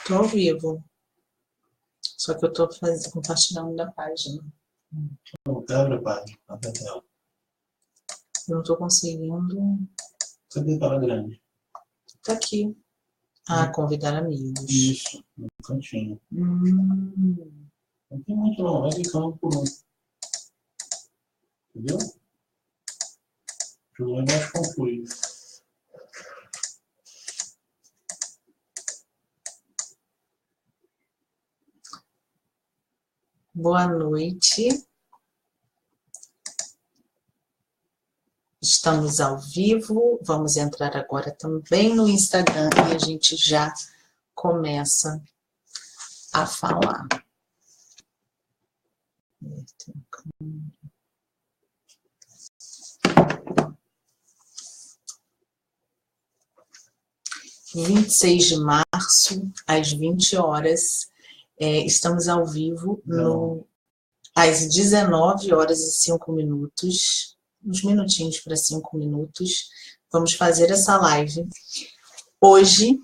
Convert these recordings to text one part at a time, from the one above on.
Tô ao vivo. Só que eu tô compartilhando da página. Abre a página, abre a tela. Eu não tô conseguindo. Cadê a tela grande? Tá aqui. Convidar amigos. Isso, no cantinho. Não tem muito não, vai clicando por um. Entendeu? Jogou embaixo conclui. Boa noite. Estamos ao vivo. Vamos entrar agora também no Instagram e a gente já começa a falar. 26 de março, às 20 horas, estamos ao vivo às 19 horas e 5 minutos, uns minutinhos para 5 minutos, vamos fazer essa live. Hoje,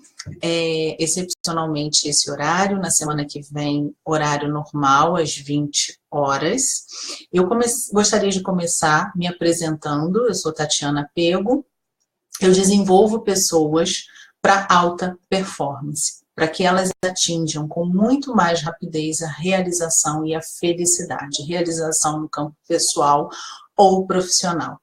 excepcionalmente esse horário, na semana que vem, horário normal, às 20 horas. Eu gostaria de começar me apresentando, eu sou Tatiana Pego, eu desenvolvo pessoas para alta performance, para que elas atinjam com muito mais rapidez a realização e a felicidade, realização no campo pessoal ou profissional.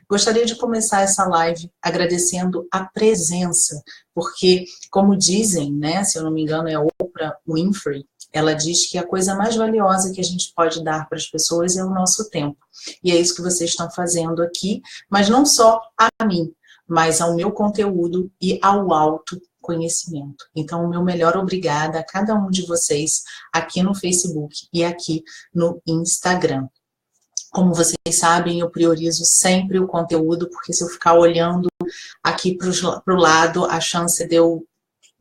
Gostaria de começar essa live agradecendo a presença, porque, como dizem, né, se eu não me engano é Oprah Winfrey, ela diz que a coisa mais valiosa que a gente pode dar para as pessoas é o nosso tempo. E é isso que vocês estão fazendo aqui, mas não só a mim, mas ao meu conteúdo e ao autoconhecimento. Então, o meu melhor obrigada a cada um de vocês aqui no Facebook e aqui no Instagram. Como vocês sabem, eu priorizo sempre o conteúdo, porque se eu ficar olhando aqui para o lado, a chance de eu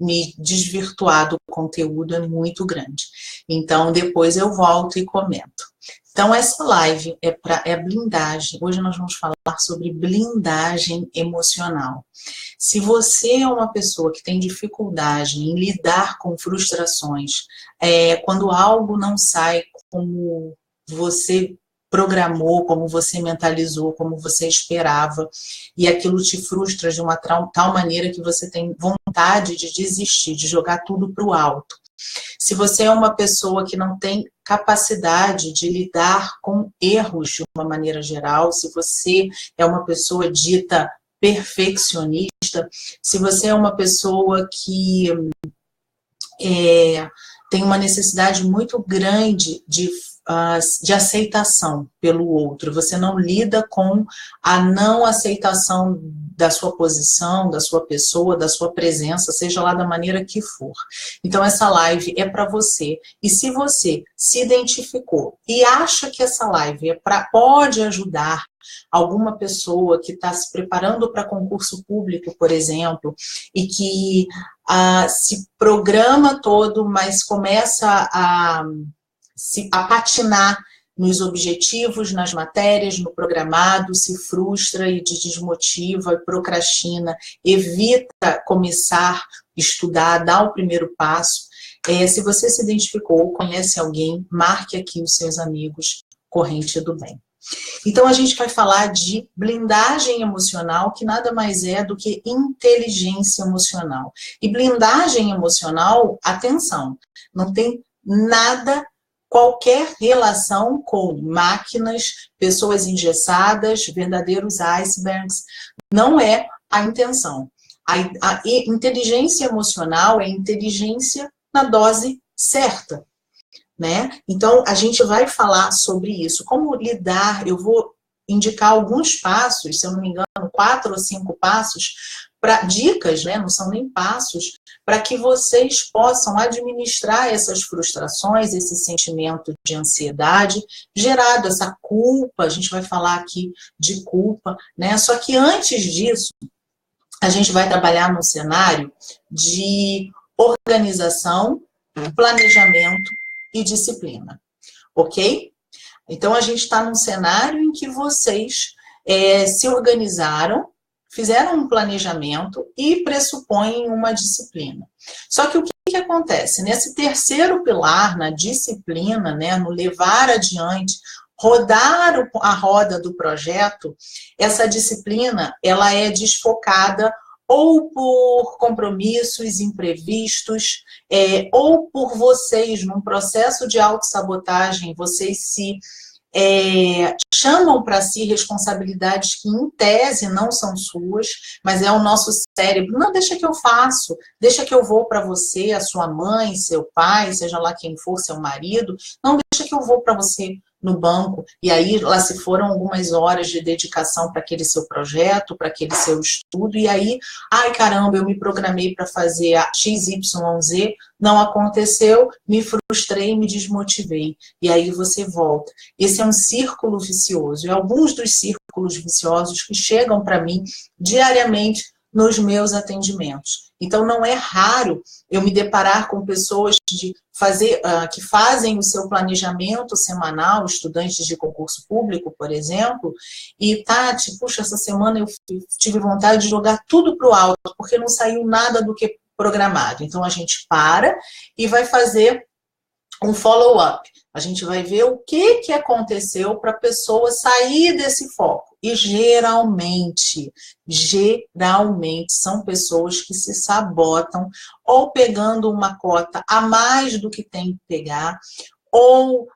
me desvirtuar do conteúdo é muito grande. Então, depois eu volto e comento. Então, essa live é blindagem. Hoje nós vamos falar sobre blindagem emocional. Se você é uma pessoa que tem dificuldade em lidar com frustrações, quando algo não sai como você programou, como você mentalizou, como você esperava, e aquilo te frustra de uma tal maneira que você tem vontade de desistir, de jogar tudo para o alto. Se você é uma pessoa que não tem capacidade de lidar com erros de uma maneira geral, se você é uma pessoa dita perfeccionista, se você é uma pessoa que tem uma necessidade muito grande de aceitação pelo outro, você não lida com a não aceitação da sua posição, da sua pessoa, da sua presença, seja lá da maneira que for. Então essa live é para você, e se você se identificou e acha que essa live pode ajudar alguma pessoa que está se preparando para concurso público, por exemplo, e que se programa todo, mas começa a patinar nos objetivos, nas matérias, no programado, se frustra e desmotiva, procrastina, evita começar a estudar, dar o primeiro passo. Se você se identificou, conhece alguém, marque aqui os seus amigos, corrente do bem. Então a gente vai falar de blindagem emocional, que nada mais é do que inteligência emocional. E blindagem emocional, atenção, não tem nada, qualquer relação com máquinas, pessoas engessadas, verdadeiros icebergs, não é a intenção. A inteligência emocional é inteligência na dose certa, né? Então, a gente vai falar sobre isso. Como lidar, eu vou indicar alguns passos, se eu não me engano, 4 ou 5 passos, dicas, né? Não são nem passos, para que vocês possam administrar essas frustrações, esse sentimento de ansiedade gerado, essa culpa, a gente vai falar aqui de culpa, né? Só que antes disso, a gente vai trabalhar num cenário de organização, planejamento e disciplina, ok? Então, a gente está num cenário em que vocês se organizaram, fizeram um planejamento e pressupõem uma disciplina. Só que o que acontece? Nesse terceiro pilar, na disciplina, né, no levar adiante, rodar a roda do projeto, essa disciplina ela é desfocada ou por compromissos imprevistos, ou por vocês, num processo de autossabotagem, vocês se chamam para si responsabilidades que, em tese, não são suas, mas é o nosso cérebro. Não, deixa que eu faço, deixa que eu vou para você, a sua mãe, seu pai, seja lá quem for, seu marido. Não, deixa que eu vou para você no banco. E aí, lá se foram algumas horas de dedicação para aquele seu projeto, para aquele seu estudo. E aí, ai, caramba, eu me programei para fazer a XYZ, não aconteceu, me frustrei, me desmotivei. E aí você volta. Esse é um círculo vicioso. E alguns dos círculos viciosos que chegam para mim diariamente nos meus atendimentos. Então, não é raro eu me deparar com pessoas que fazem o seu planejamento semanal, estudantes de concurso público, por exemplo, e Tati, puxa, essa semana eu tive vontade de jogar tudo para o alto, porque não saiu nada do que programado. Então, a gente para e vai fazer um follow-up. A gente vai ver o que aconteceu para a pessoa sair desse foco. E geralmente são pessoas que se sabotam ou pegando uma cota a mais do que tem que pegar, ou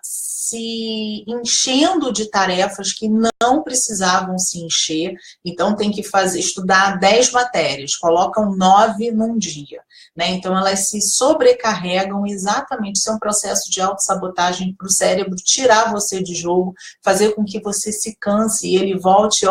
se enchendo de tarefas que não precisavam se encher. Então, tem que estudar 10 matérias, colocam 9 num dia. Né? Então, elas se sobrecarregam exatamente. Isso é um processo de autossabotagem para o cérebro, tirar você de jogo, fazer com que você se canse e ele volte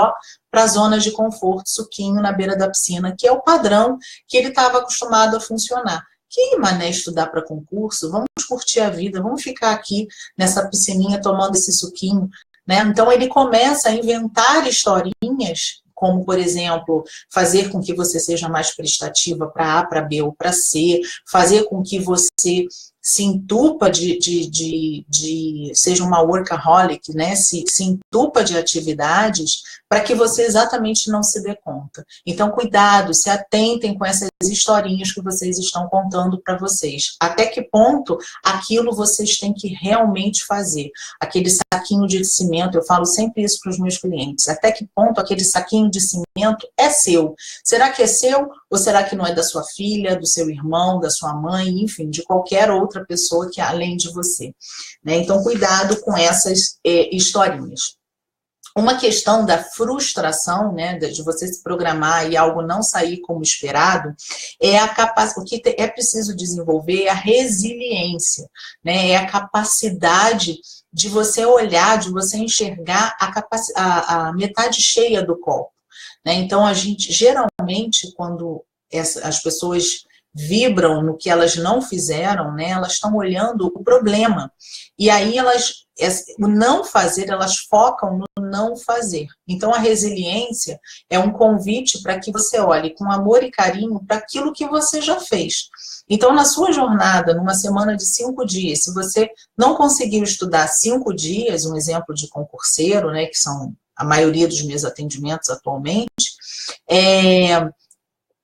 para a zona de conforto, suquinho na beira da piscina, que é o padrão que ele estava acostumado a funcionar. Que mané estudar para concurso? Vamos curtir a vida, vamos ficar aqui nessa piscininha tomando esse suquinho. Né? Então, ele começa a inventar historinhas, como, por exemplo, fazer com que você seja mais prestativa para A, para B ou para C, fazer com que você se entupa seja uma workaholic, né? Se entupa de atividades para que você exatamente não se dê conta. Então, cuidado, se atentem com essas historinhas que vocês estão contando para vocês. Até que ponto aquilo vocês têm que realmente fazer? Aquele saquinho de cimento, eu falo sempre isso para os meus clientes, até que ponto aquele saquinho de cimento é seu? Será que é seu ou será que não é da sua filha, do seu irmão, da sua mãe, enfim, de qualquer outra pessoa que além de você? Né? Então, cuidado com essas historinhas. Uma questão da frustração, né, de você se programar e algo não sair como esperado, é a capacidade, o que é preciso desenvolver é a resiliência, né, é a capacidade de você olhar, de você enxergar a metade cheia do copo. Né? Então, a gente, geralmente, quando as pessoas vibram no que elas não fizeram, né, elas estão olhando o problema. E aí, o não fazer, elas focam no não fazer. Então, a resiliência é um convite para que você olhe com amor e carinho para aquilo que você já fez. Então, na sua jornada, numa semana de 5 dias, se você não conseguiu estudar 5 dias, um exemplo de concurseiro, né, que são a maioria dos meus atendimentos atualmente,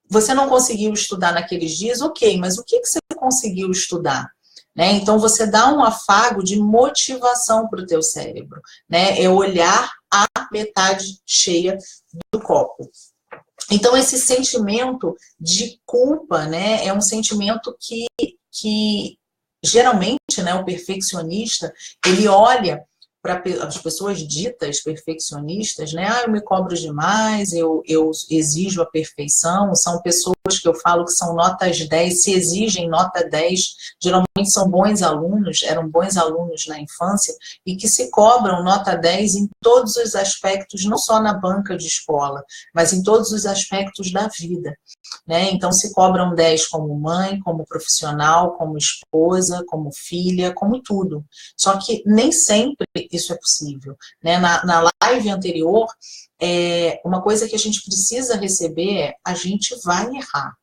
você não conseguiu estudar naqueles dias, ok, mas o que você conseguiu estudar? Né? Então, você dá um afago de motivação para o teu cérebro, né? É olhar a metade cheia do copo. Então, esse sentimento de culpa, né, é um sentimento que geralmente, né, o perfeccionista, ele olha para as pessoas ditas perfeccionistas, né? Eu me cobro demais, eu exijo a perfeição, são pessoas que eu falo que são notas 10, se exigem nota 10, geralmente são bons alunos, eram bons alunos na infância, e que se cobram nota 10 em todos os aspectos, não só na banca de escola, mas em todos os aspectos da vida. Né? Então, se cobram 10 como mãe, como profissional, como esposa, como filha, como tudo. Só que nem sempre isso é possível. Né? Na live anterior, uma coisa que a gente precisa receber é: a gente vai errar.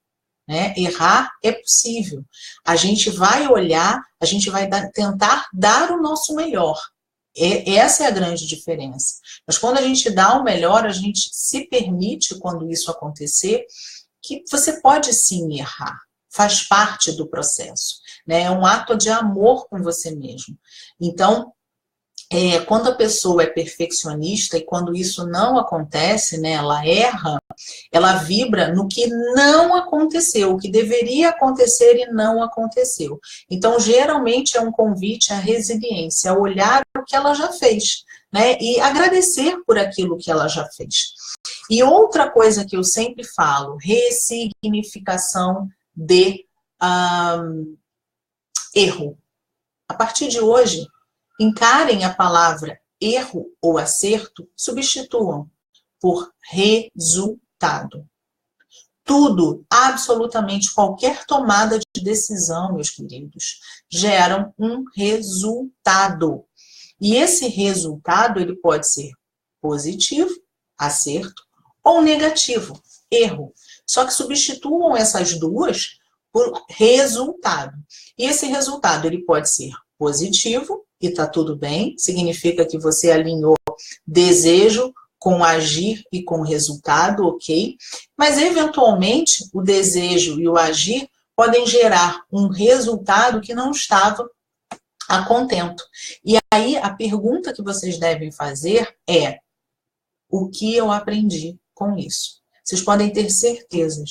Né? Errar é possível. A gente vai olhar, a gente vai tentar dar o nosso melhor. Essa é a grande diferença. Mas quando a gente dá o melhor, a gente se permite, quando isso acontecer, que você pode sim errar. Faz parte do processo, né? É um ato de amor com você mesmo. Então, quando a pessoa é perfeccionista e quando isso não acontece, né, ela erra, ela vibra no que não aconteceu, o que deveria acontecer e não aconteceu. Então, geralmente é um convite à resiliência, a olhar o que ela já fez, né, e agradecer por aquilo que ela já fez. E outra coisa que eu sempre falo, ressignificação de erro. A partir de hoje, encarem a palavra erro ou acerto, substituam por resultado. Tudo, absolutamente qualquer tomada de decisão, meus queridos, geram um resultado. E esse resultado, ele pode ser positivo, acerto, ou negativo, erro. Só que substituam essas duas por resultado. E esse resultado, ele pode ser positivo, e está tudo bem, significa que você alinhou desejo com agir e com resultado, ok? Mas, eventualmente, o desejo e o agir podem gerar um resultado que não estava a contento. E aí, a pergunta que vocês devem fazer é: o que eu aprendi com isso? Vocês podem ter certeza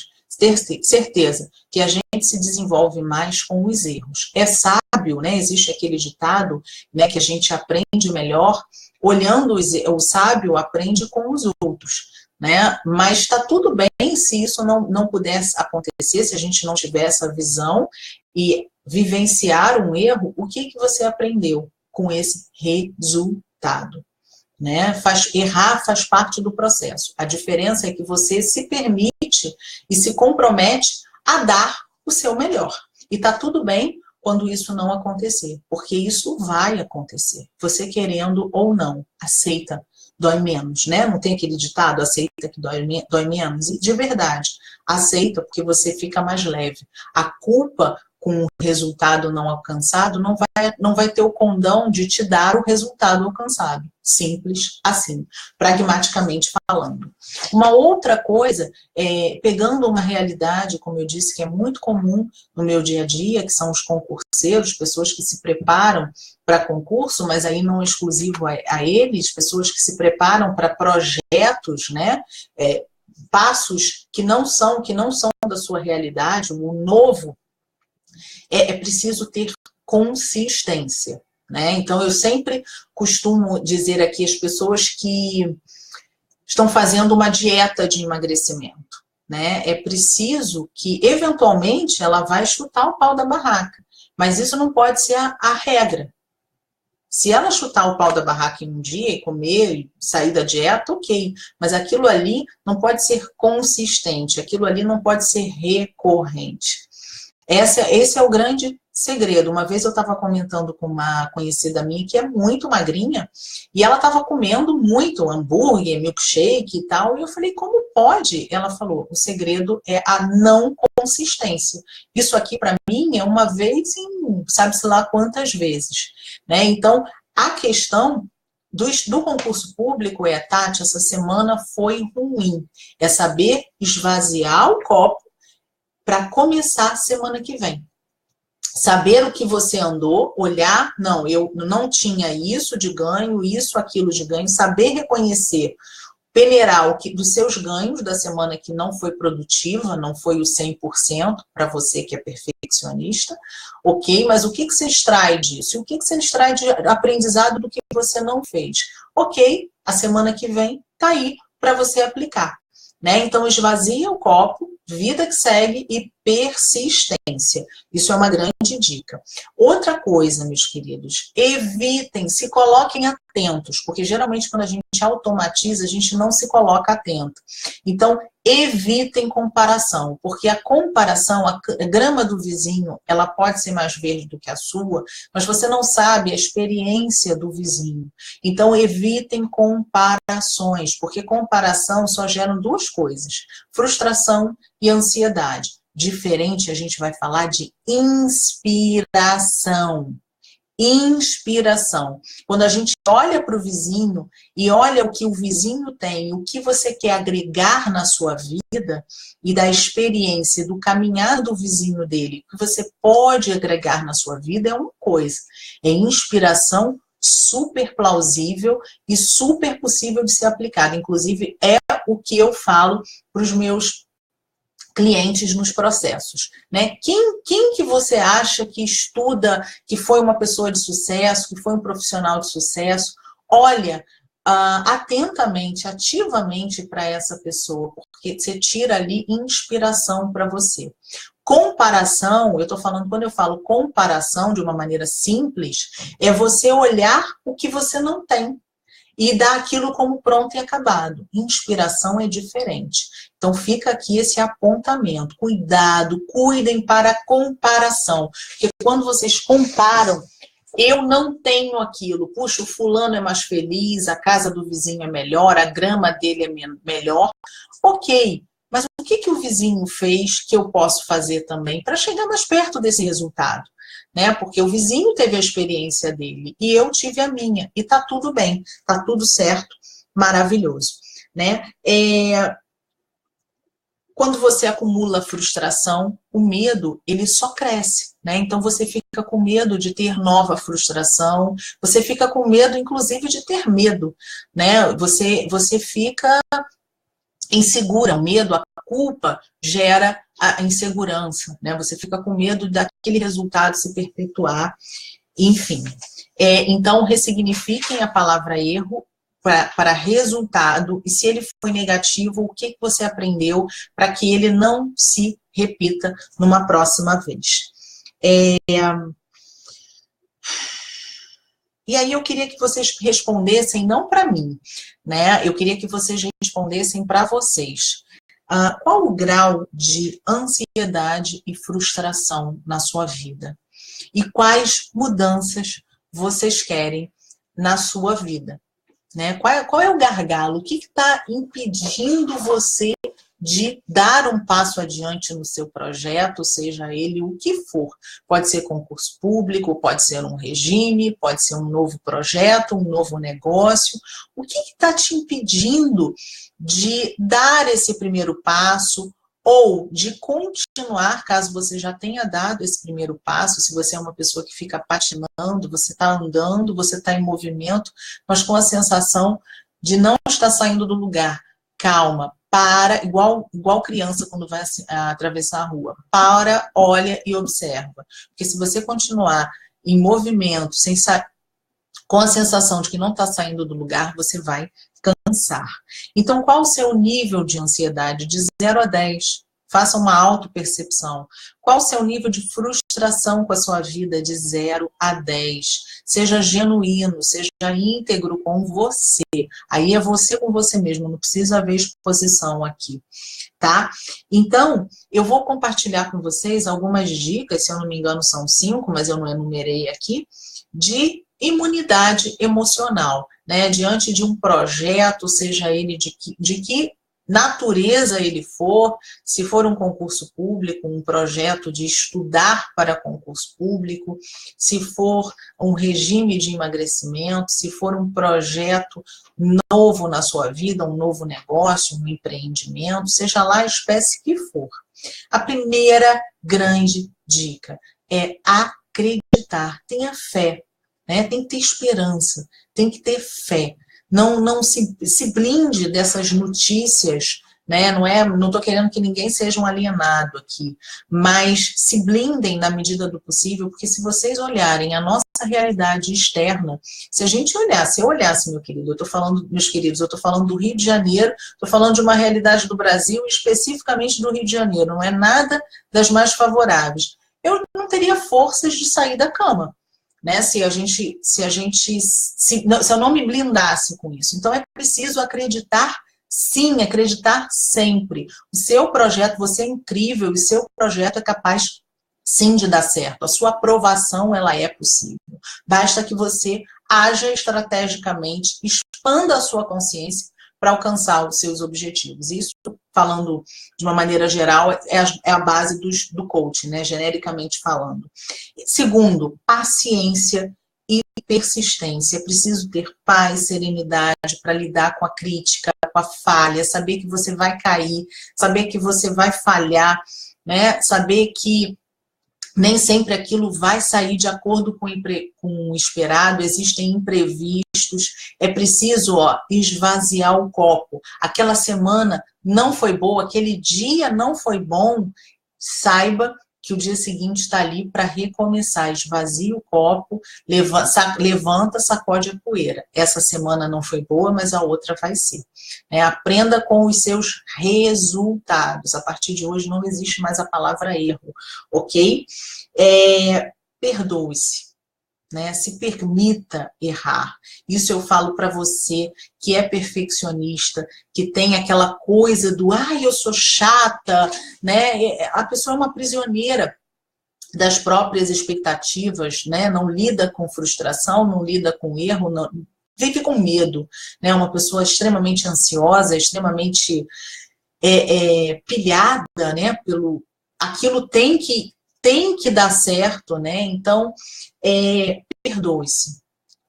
que a gente se desenvolve mais com os erros. É sábio, né? Existe aquele ditado, né, que a gente aprende melhor olhando o sábio aprende com os outros, né? Mas está tudo bem se isso não pudesse acontecer, se a gente não tiver essa visão e vivenciar um erro. O que você aprendeu com esse resultado? Né? Errar faz parte do processo. A diferença é que você se permite e se compromete a dar o seu melhor. E tá tudo bem quando isso não acontecer, porque isso vai acontecer. Você querendo ou não, aceita, dói menos, né? Não tem aquele ditado, aceita que dói menos? E de verdade, aceita porque você fica mais leve. A culpa com o resultado não alcançado não vai ter o condão de te dar o resultado alcançado. Simples assim, pragmaticamente falando. Uma outra coisa, pegando uma realidade, como eu disse, que é muito comum no meu dia a dia, que são os concurseiros, pessoas que se preparam para concurso, mas aí não é exclusivo a eles, pessoas que se preparam para projetos, né? Passos que não são da sua realidade, o novo. É preciso ter consistência, né? Então, eu sempre costumo dizer aqui às pessoas que estão fazendo uma dieta de emagrecimento, né? É preciso que, eventualmente, ela vai chutar o pau da barraca, mas isso não pode ser a regra. Se ela chutar o pau da barraca em um dia e comer e sair da dieta, ok. Mas aquilo ali não pode ser consistente, aquilo ali não pode ser recorrente. Esse é o grande segredo. Uma vez eu estava comentando com uma conhecida minha que é muito magrinha e ela estava comendo muito hambúrguer, milkshake e tal. E eu falei, como pode? Ela falou, o segredo é a não consistência. Isso aqui para mim é uma vez em sabe-se lá quantas vezes, né? Então, a questão do concurso público Tati, essa semana foi ruim. É saber esvaziar o copo para começar semana que vem. Saber o que você andou, olhar, não, eu não tinha isso de ganho, isso, aquilo de ganho, saber reconhecer, peneirar dos seus ganhos da semana que não foi produtiva, não foi o 100% para você que é perfeccionista, ok, mas o que você extrai disso? O que você extrai de aprendizado do que você não fez? Ok, a semana que vem tá aí para você aplicar, né? Então, esvazia o copo, vida que segue e persistência. Isso é uma grande dica. Outra coisa, meus queridos, evitem, se coloquem atentos, porque geralmente quando a gente automatiza, a gente não se coloca atento. Então, evitem comparação, porque a comparação, a grama do vizinho, ela pode ser mais verde do que a sua, mas você não sabe a experiência do vizinho. Então, evitem comparações, porque comparação só gera duas coisas, frustração e ansiedade. Diferente, a gente vai falar de inspiração. Inspiração. Quando a gente olha para o vizinho e olha o que o vizinho tem, o que você quer agregar na sua vida e da experiência, do caminhar do vizinho dele, o que você pode agregar na sua vida é uma coisa. É inspiração super plausível e super possível de ser aplicada. Inclusive, é o que eu falo para os meus clientes nos processos, né? Quem que você acha que estuda, que foi uma pessoa de sucesso, que foi um profissional de sucesso? Olha atentamente, ativamente para essa pessoa, porque você tira ali inspiração para você. Comparação, eu estou falando, quando eu falo comparação de uma maneira simples, é você olhar o que você não tem e dar aquilo como pronto e acabado. Inspiração é diferente. Então fica aqui esse apontamento. Cuidado, cuidem para a comparação. Porque quando vocês comparam, eu não tenho aquilo. Puxa, o fulano é mais feliz, a casa do vizinho é melhor, a grama dele é melhor. Ok, mas o que o vizinho fez que eu posso fazer também para chegar mais perto desse resultado? Né? Porque o vizinho teve a experiência dele e eu tive a minha. E tá tudo bem, tá tudo certo, maravilhoso. Né? Quando você acumula frustração, o medo, ele só cresce, né? Então você fica com medo de ter nova frustração, você fica com medo, inclusive, de ter medo, né? Você fica insegura, o medo, a culpa gera a insegurança, né? Você fica com medo daquele resultado se perpetuar, enfim. Então, ressignifiquem a palavra erro para resultado, e se ele foi negativo, o que você aprendeu para que ele não se repita numa próxima vez. E aí eu queria que vocês respondessem, não para mim, né? Eu queria que vocês respondessem para vocês. Qual o grau de ansiedade e frustração na sua vida? E quais mudanças vocês querem na sua vida? Né? Qual é o gargalo? O que está impedindo você de dar um passo adiante no seu projeto, seja ele o que for? Pode ser concurso público, pode ser um regime, pode ser um novo projeto, um novo negócio. O que está te impedindo de dar esse primeiro passo ou de continuar, caso você já tenha dado esse primeiro passo, se você é uma pessoa que fica patinando, você está andando, você está em movimento, mas com a sensação de não estar saindo do lugar. Calma, para, igual criança quando vai atravessar a rua. Para, olha e observa. Porque se você continuar em movimento, com a sensação de que não está saindo do lugar, você vai cansar. Então, qual o seu nível de ansiedade? De 0 a 10. Faça uma autopercepção. Qual o seu nível de frustração com a sua vida? De 0 a 10. Seja genuíno, seja íntegro com você. Aí é você com você mesmo, não precisa haver exposição aqui, tá? Então, eu vou compartilhar com vocês algumas dicas, se eu não me engano são 5, mas eu não enumerei aqui, de imunidade emocional, né? Diante de um projeto, seja ele de que natureza ele for, se for um concurso público, um projeto de estudar para concurso público, se for um regime de emagrecimento, se for um projeto novo na sua vida, um novo negócio, um empreendimento, seja lá a espécie que for. A primeira grande dica é acreditar, tenha fé. Né? Tem que ter esperança, tem que ter fé. Não se blinde dessas notícias, né? Não estou querendo que ninguém seja um alienado aqui, mas se blindem na medida do possível, porque se vocês olharem a nossa realidade externa, se a gente olhasse, se eu olhasse, meus queridos, eu estou falando do Rio de Janeiro, estou falando de uma realidade do Brasil, especificamente do Rio de Janeiro, não é nada das mais favoráveis. Eu não teria forças de sair da cama. Né? Se eu não me blindasse com isso. Então é preciso acreditar, sim, acreditar sempre. O seu projeto, você é incrível, e seu projeto é capaz, sim, de dar certo. A sua aprovação, ela é possível. Basta que você haja estrategicamente, expanda a sua consciência para alcançar os seus objetivos. Isso, falando de uma maneira geral, é a base do coaching, né? Genericamente falando. Segundo, paciência e persistência. É preciso ter paz, serenidade para lidar com a crítica, com a falha, saber que você vai cair, saber que você vai falhar, né? Saber que nem sempre aquilo vai sair de acordo com o esperado, existem imprevistos, é preciso esvaziar o copo. Aquela semana não foi boa, aquele dia não foi bom, saiba que o dia seguinte está ali para recomeçar. Esvazia o copo, levanta, sacode a poeira. Essa semana não foi boa, mas a outra vai ser. Aprenda com os seus resultados. A partir de hoje não existe mais a palavra erro, ok? Perdoe-se. Se permita errar. Isso eu falo para você que é perfeccionista, que tem aquela coisa do eu sou chata, né? A pessoa é uma prisioneira das próprias expectativas, né? Não lida com frustração, não lida com erro, não, vive com medo, né? Uma pessoa extremamente ansiosa, extremamente pilhada, né? Pelo aquilo tem que dar certo, né? Então, perdoe-se.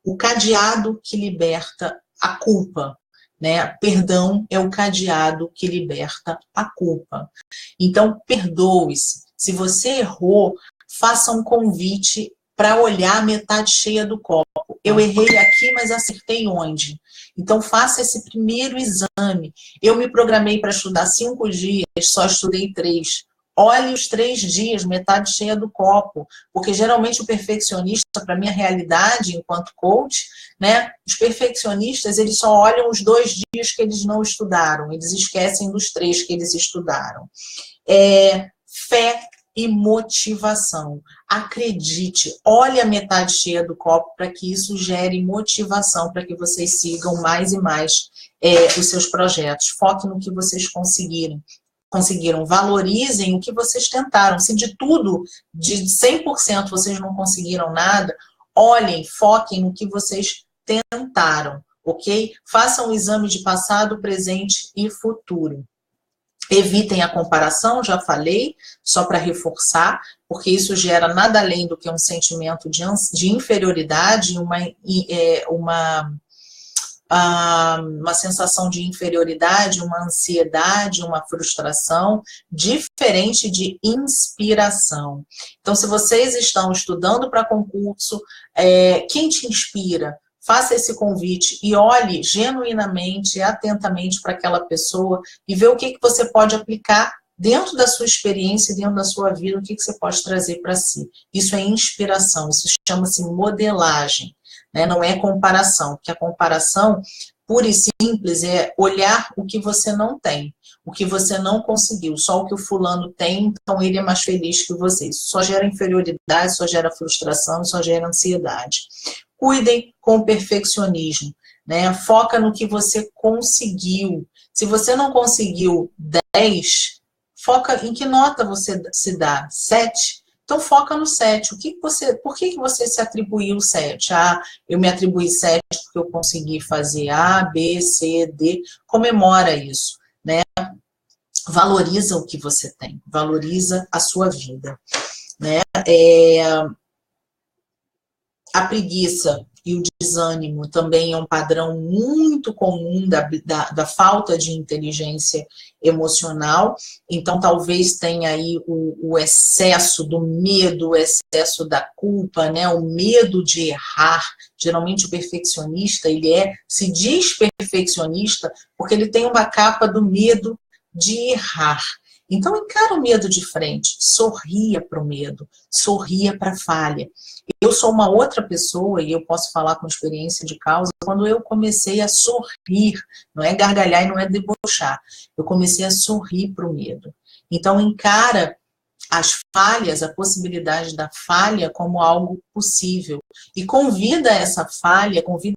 O cadeado que liberta a culpa, né? Perdão é o cadeado que liberta a culpa. Então, perdoe-se. Se você errou, faça um convite para olhar a metade cheia do copo. Eu errei aqui, mas acertei onde? Então, faça esse primeiro exame. Eu me programei para estudar 5 dias, só estudei 3. Olhe os 3 dias, metade cheia do copo, porque geralmente o perfeccionista, para minha realidade enquanto coach, né, os perfeccionistas, eles só olham os 2 dias que eles não estudaram, eles esquecem dos 3 que eles estudaram. Fé e motivação. Acredite, olhe a metade cheia do copo para que isso gere motivação, para que vocês sigam mais e mais os seus projetos. Foque no que vocês conseguiram, valorizem o que vocês tentaram. Se de tudo, de 100% vocês não conseguiram nada, olhem, foquem no que vocês tentaram, ok? Façam um exame de passado, presente e futuro. Evitem a comparação, já falei, só para reforçar, porque isso gera nada além do que um sentimento de inferioridade, uma sensação de inferioridade, uma ansiedade, uma frustração, diferente de inspiração. Então, se vocês estão estudando para concurso, quem te inspira? Faça esse convite e olhe genuinamente, atentamente para aquela pessoa e vê o que você pode aplicar dentro da sua experiência, dentro da sua vida, o que você pode trazer para si. Isso é inspiração, isso chama-se modelagem. Não é comparação, porque a comparação, pura e simples, é olhar o que você não tem, o que você não conseguiu, só o que o fulano tem, então ele é mais feliz que você. Isso só gera inferioridade, só gera frustração, só gera ansiedade. Cuidem com o perfeccionismo, né? Foca no que você conseguiu. Se você não conseguiu 10, foca em que nota você se dá? 7? Então, foca no 7. Por que você se atribuiu 7? Eu me atribuí 7 porque eu consegui fazer A, B, C, D. Comemora isso, né? Valoriza o que você tem. Valoriza a sua vida, né? A preguiça e o desânimo também é um padrão muito comum da falta de inteligência emocional. Então, talvez tenha aí o excesso do medo, o excesso da culpa, né? O medo de errar. Geralmente, o perfeccionista, se diz perfeccionista porque ele tem uma capa do medo de errar. Então, encara o medo de frente, sorria para o medo, sorria para a falha. Eu sou uma outra pessoa, e eu posso falar com experiência de causa, quando eu comecei a sorrir, não é gargalhar e não é debochar, eu comecei a sorrir para o medo. Então, encara as falhas, a possibilidade da falha como algo possível. E convida essa falha, convida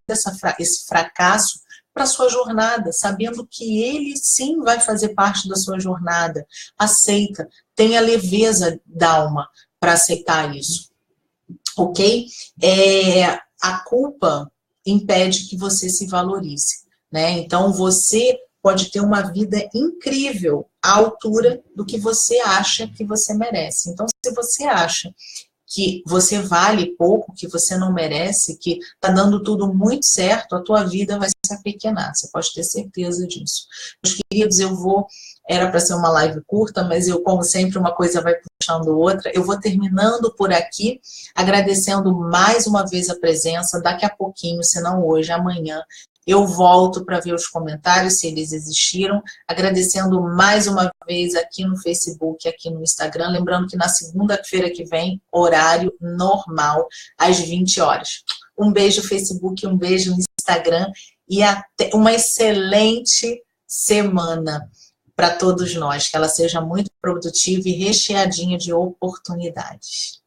esse fracasso para a sua jornada, sabendo que ele sim vai fazer parte da sua jornada. Aceita, tenha leveza d'alma para aceitar isso. Ok? A culpa impede que você se valorize, né? Então, você pode ter uma vida incrível à altura do que você acha que você merece. Então, se você acha que você vale pouco, que você não merece, que tá dando tudo muito certo, a tua vida vai se apequenar, você pode ter certeza disso. Meus queridos, era para ser uma live curta, mas como sempre, uma coisa vai puxando outra. Eu vou terminando por aqui, agradecendo mais uma vez a presença. Daqui a pouquinho, se não hoje, amanhã, eu volto para ver os comentários, se eles existiram. Agradecendo mais uma vez aqui no Facebook, aqui no Instagram. Lembrando que na segunda-feira que vem, horário normal, às 20 horas. Um beijo, Facebook, um beijo no Instagram e até uma excelente semana para todos nós. Que ela seja muito produtiva e recheadinha de oportunidades.